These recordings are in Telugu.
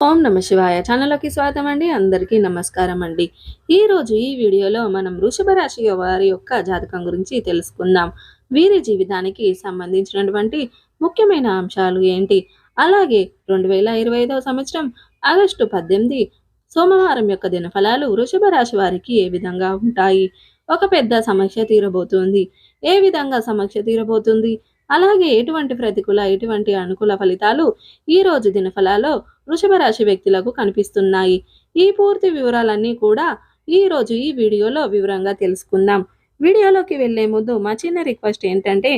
ఓం నమ శివాయ ఛానల్‌లోకి స్వాగతం అండి. అందరికీ నమస్కారం అండి. ఈరోజు ఈ వీడియోలో మనం వృషభ రాశి వారి యొక్క జాతకం గురించి తెలుసుకుందాం. వీరి జీవితానికి సంబంధించినటువంటి ముఖ్యమైన అంశాలు ఏంటి? అలాగే 2025వ సంవత్సరం ఆగస్టు 18 సోమవారం యొక్క దినఫలాలు వృషభ రాశి వారికి ఏ విధంగా ఉంటాయి? ఒక పెద్ద సమస్య తీరబోతుంది. ఏ విధంగా సమస్య తీరబోతుంది? అలాగే ఎటువంటి అనుకూల ఫలితాలు ఈ రోజు దినఫలాలో వృషభ రాశి వ్యక్తులకు కనిపిస్తున్నాయి. ఈ పూర్తి వివరాలన్నీ కూడా ఈరోజు ఈ వీడియోలో వివరంగా తెలుసుకుందాం. వీడియోలోకి వెళ్లే ముందు మా చిన్న రిక్వెస్ట్ ఏంటంటే,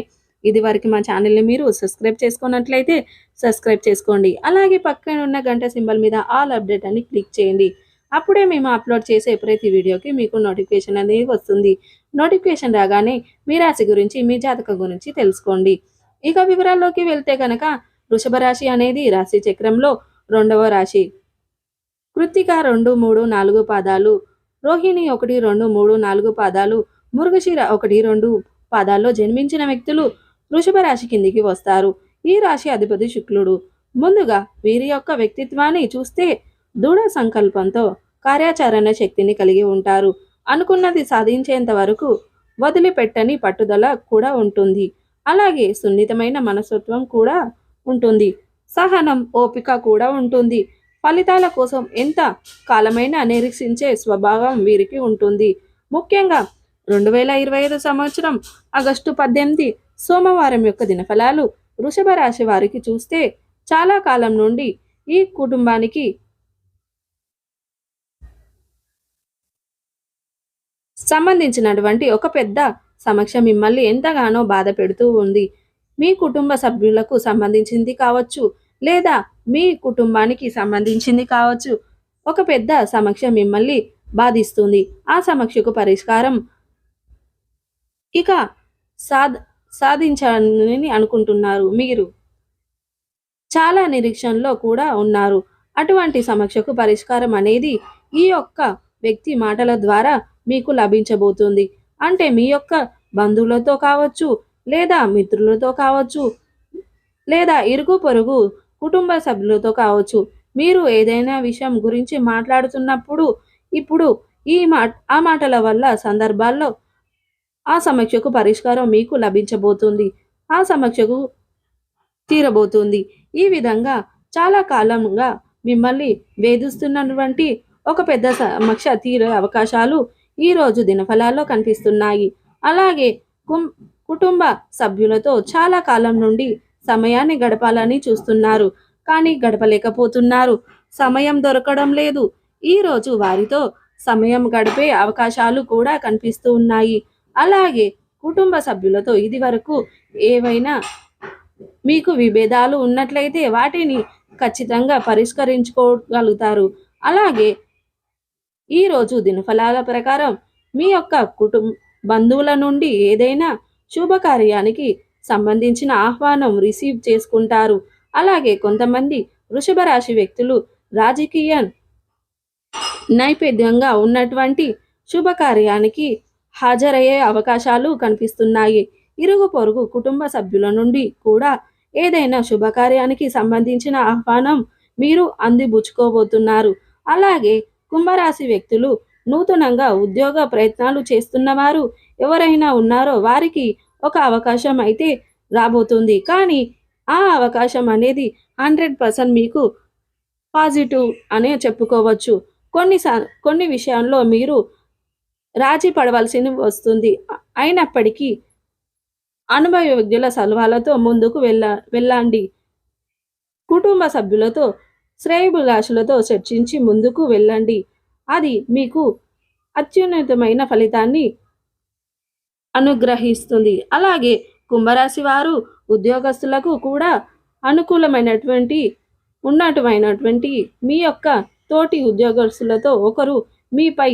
ఇదివరకు మా ఛానల్ని మీరు సబ్స్క్రైబ్ చేసుకున్నట్లయితే సబ్స్క్రైబ్ చేసుకోండి. అలాగే పక్కన ఉన్న గంట సింబల్ మీద ఆల్ అప్డేట్ అని క్లిక్ చేయండి. అప్పుడే మేము అప్లోడ్ చేసే ప్రతి వీడియోకి మీకు నోటిఫికేషన్ అనేది వస్తుంది. నోటిఫికేషన్ రాగానే మీ రాశి గురించి, మీ జాతకం గురించి తెలుసుకోండి. ఇక వివరాల్లోకి వెళ్తే గనక వృషభ రాశి అనేది రాశి చక్రంలో రెండవ రాశి. కృత్తిక 2, 3, 4 పాదాలు, రోహిణి 1, 2, 3, 4 పాదాలు, మృగశిర 1, 2 పాదాల్లో జన్మించిన వ్యక్తులు వృషభ రాశి కిందికి వస్తారు. ఈ రాశి అధిపతి శుక్రుడు. ముందుగా వీరి యొక్క వ్యక్తిత్వాన్ని చూస్తే దృఢ సంకల్పంతో కార్యాచరణ శక్తిని కలిగి ఉంటారు. అనుకున్నది సాధించేంత వరకు వదిలిపెట్టని పట్టుదల కూడా ఉంటుంది. అలాగే సున్నితమైన మనస్తత్వం కూడా ఉంటుంది. సహనం, ఓపిక కూడా ఉంటుంది. ఫలితాల కోసం ఎంత కాలమైనా నిరీక్షించే స్వభావం వీరికి ఉంటుంది. ముఖ్యంగా 2025 సంవత్సరం ఆగస్టు 18 సోమవారం యొక్క దినఫలాలు వృషభ రాశి వారికి చూస్తే చాలా కాలం నుండి ఈ కుటుంబానికి సంబంధించినటువంటి ఒక పెద్ద సమస్య మిమ్మల్ని ఎంతగానో బాధ పెడుతూ ఉంది. మీ కుటుంబ సభ్యులకు సంబంధించింది కావచ్చు, లేదా మీ కుటుంబానికి సంబంధించింది కావచ్చు. ఒక పెద్ద సమస్య మిమ్మల్ని బాధిస్తుంది. ఆ సమస్యకు పరిష్కారం ఇక సాధ సాధించాలని అనుకుంటున్నారు. మీరు చాలా నిరీక్షణలో కూడా ఉన్నారు. అటువంటి సమస్యకు పరిష్కారం అనేది ఈ యొక్క వ్యక్తి మాటల ద్వారా మీకు లభించబోతుంది. అంటే మీ యొక్క బంధువులతో కావచ్చు, లేదా మిత్రులతో కావచ్చు, లేదా ఇరుగు పొరుగు కుటుంబ సభ్యులతో కావచ్చు. మీరు ఏదైనా విషయం గురించి మాట్లాడుతున్నప్పుడు ఇప్పుడు ఆ మాటల వల్ల సందర్భాల్లో ఆ సమస్యకు పరిష్కారం మీకు లభించబోతుంది. ఆ సమస్యకు తీరబోతుంది. ఈ విధంగా చాలా కాలంగా మిమ్మల్ని వేధిస్తున్నటువంటి ఒక పెద్ద సమస్య తీరే అవకాశాలు ఈ రోజు దినఫలాల్లో కనిపిస్తున్నాయి. అలాగే కుటుంబ సభ్యులతో చాలా కాలం నుండి సమయాన్ని గడపాలని చూస్తున్నారు. కానీ గడపలేకపోతున్నారు. సమయం దొరకడం లేదు. ఈ రోజు వారితో సమయం గడిపే అవకాశాలు కూడా కనిపిస్తూ ఉన్నాయి. అలాగే కుటుంబ సభ్యులతో ఇదివరకు ఏవైనా మీకు విభేదాలు ఉన్నట్లయితే వాటిని ఖచ్చితంగా పరిష్కరించుకోగలుగుతారు. అలాగే ఈరోజు దినఫలాల ప్రకారం మీ యొక్క బంధువుల నుండి ఏదైనా శుభకార్యానికి సంబంధించిన ఆహ్వానం రిసీవ్ చేసుకుంటారు. అలాగే కొంతమంది వృషభ రాశి వ్యక్తులు రాజకీయ నైవేద్యంగా ఉన్నటువంటి శుభకార్యానికి హాజరయ్యే అవకాశాలు కనిపిస్తున్నాయి. ఇరుగు పొరుగు కుటుంబ సభ్యుల నుండి కూడా ఏదైనా శుభకార్యానికి సంబంధించిన ఆహ్వానం మీరు అందిపుచ్చుకోబోతున్నారు. అలాగే కుంభరాశి వ్యక్తులు నూతనంగా ఉద్యోగ ప్రయత్నాలు చేస్తున్నవారు ఎవరైనా ఉన్నారో వారికి ఒక అవకాశం అయితే రాబోతుంది. కానీ ఆ అవకాశం అనేది 100% మీకు పాజిటివ్ అనే చెప్పుకోవచ్చు. కొన్ని విషయాల్లో మీరు రాజీ పడవలసి వస్తుంది. అయినప్పటికీ అనుభవజ్ఞుల సలహాలతో ముందుకు వెళ్ళండి. కుటుంబ సభ్యులతో శ్రేయోభిలాషులతో చర్చించి ముందుకు వెళ్ళండి. అది మీకు అత్యున్నతమైన ఫలితాన్ని అనుగ్రహిస్తుంది. అలాగే కుంభరాశి వారు ఉద్యోగస్తులకు కూడా ఉన్నటువంటి మీ యొక్క తోటి ఉద్యోగస్తులతో ఒకరు మీపై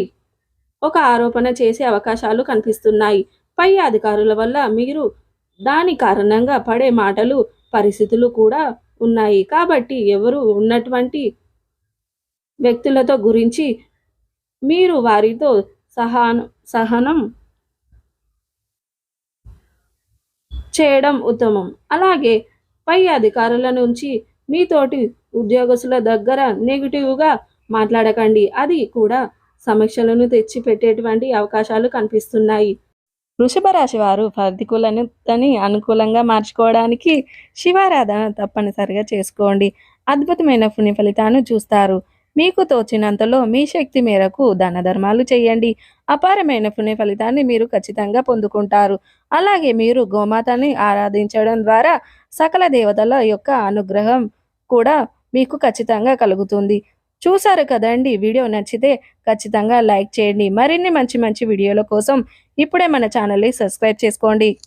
ఒక ఆరోపణ చేసే అవకాశాలు కనిపిస్తున్నాయి. పై అధికారుల వల్ల మీరు దాని కారణంగా పడే మాటలు, పరిస్థితులు కూడా ఉన్నాయి. కాబట్టి ఎవరు ఉన్నటువంటి వ్యక్తులతో గురించి మీరు వారితో సహనం చేయడం ఉత్తమం. అలాగే పై అధికారుల నుంచి మీతోటి ఉద్యోగస్తుల దగ్గర నెగిటివ్గా మాట్లాడకండి. అది కూడా సమస్యలను తెచ్చి పెట్టేటువంటి అవకాశాలు కనిపిస్తున్నాయి. వృషభ రాశి వారు ప్రతికూలతని అనుకూలంగా మార్చుకోవడానికి శివారాధన తప్పనిసరిగా చేసుకోండి. అద్భుతమైన పుణ్య ఫలితాన్ని చూస్తారు. మీకు తోచినంతలో మీ శక్తి మేరకు దాన ధర్మాలు చేయండి. అపారమైన పుణ్య ఫలితాన్ని మీరు ఖచ్చితంగా పొందుకుంటారు. అలాగే మీరు గోమాతని ఆరాధించడం ద్వారా సకల దేవతల యొక్క అనుగ్రహం కూడా మీకు ఖచ్చితంగా కలుగుతుంది. చూసారు కదండి, వీడియో నచ్చితే ఖచ్చితంగా లైక్ చేయండి. మరిన్ని మంచి మంచి వీడియోల కోసం ఇప్పుడే మన ఛానల్ని సబ్స్క్రైబ్ చేసుకోండి.